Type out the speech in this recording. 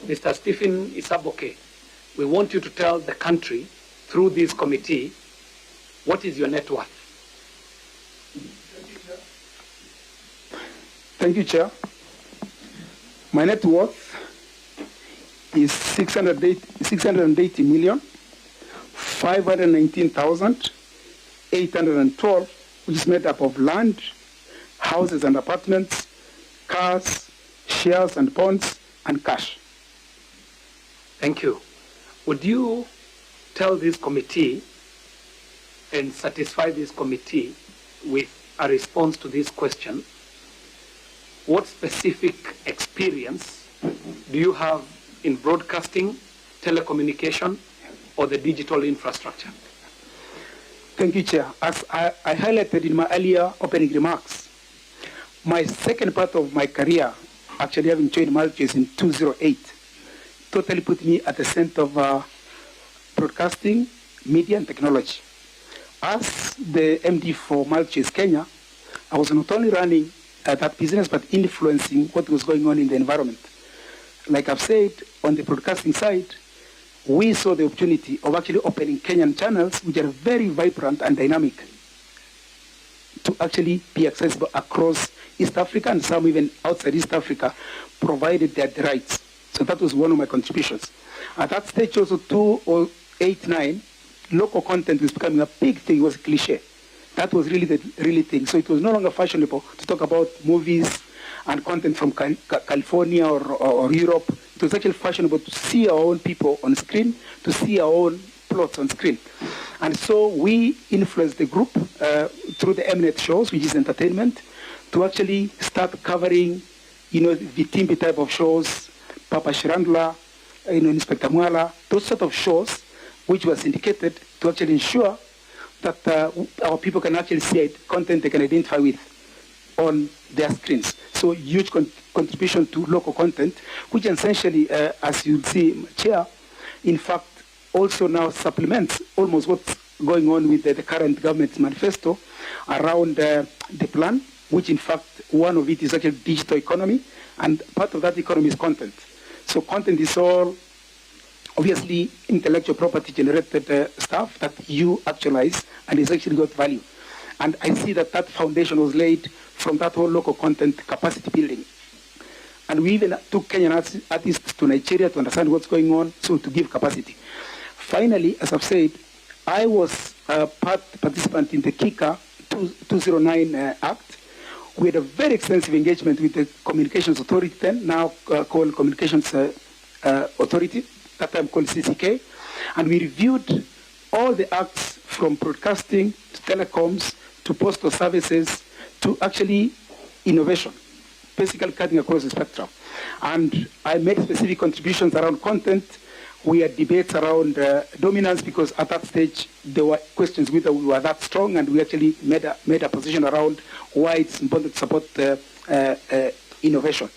Mr. Stephen Isaboke, we want you to tell the country through this committee, what is your net worth? Thank you, Chair. My net worth is 680,519,812, which is made up of land, houses and apartments, cars, shares and bonds, and cash. Thank you. Would you tell this committee and satisfy this committee with a response to this question? What specific experience do you have in broadcasting, telecommunication, or the digital infrastructure? Thank you, Chair. As I highlighted in my earlier opening remarks, my second part of my career, actually having joined Maltese in 2008, totally put me at the center of broadcasting, media, and technology. As the MD for Maltese Kenya, I was not only running that business, but influencing what was going on in the environment. Like I've said, on the broadcasting side, we saw the opportunity of actually opening Kenyan channels, which are very vibrant and dynamic, to actually be accessible across East Africa and some even outside East Africa, provided they had the rights. So that was one of my contributions. At that stage also, 2008-9, local content was becoming a big thing. It was a cliche. That was really the thing. So it was no longer fashionable to talk about movies and content from California or Europe. It was actually fashionable to see our own people on screen, to see our own plots on screen. And so we influenced the group through the Mnet shows, which is entertainment, to actually start covering, the Timbi type of shows, Papa Shirandula, Inspector Mwala, those sort of shows, which were syndicated to actually ensure that our people can actually see content they can identify with on their screens. So huge contribution to local content, which essentially, as you'll see, Chair, in fact, also now supplements almost what's going on with the current government's manifesto around the plan, which in fact, one of it is actually digital economy, and part of that economy is content. So content is all obviously intellectual property generated stuff that you actualize and is actually got value. And I see that that foundation was laid from that whole local content capacity building. And we even took Kenyan artists to Nigeria to understand what's going on, so to give capacity. Finally, as I've said, I was a participant in the KICA 209 Act. We had a very extensive engagement with the Communications Authority then, now called Communications Authority, that time called CCK, and we reviewed all the acts from broadcasting to telecoms to postal services to actually innovation, basically cutting across the spectrum. And I made specific contributions around content. We had debates around dominance, because at that stage there were questions whether we were that strong, and we actually made a position around why it's important to support innovation.